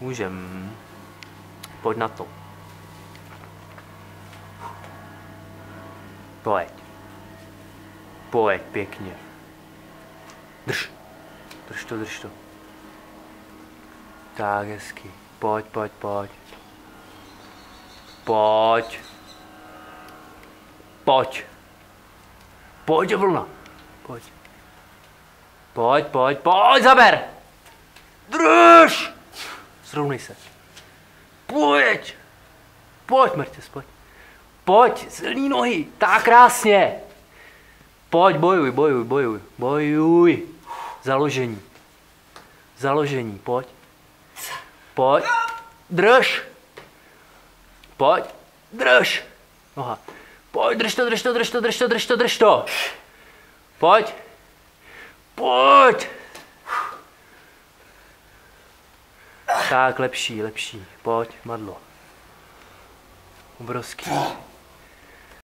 Můžem. Pojď na to. Pojď. Pojď, pěkně. Drž. Drž to, drž to. Tak, hezky. Pojď, pojď, pojď. Pojď. Pojď. Pojď, vlna. Pojď. Pojď, pojď, pojď, zaber. Drž. Srovnej se. Pojď. Pojď, Mrtěz, pojď. Pojď, silný nohy, tak krásně. Pojď, bojuj, bojuj, bojuj, bojuj. Založení. Založení, pojď. Pojď. Drž. Pojď. Drž. Noha. Pojď, drž to, drž to, drž to, drž to, drž to, drž to. Pojď. Pojď. Tak, lepší, lepší. Pojď, madlo. Obrovský.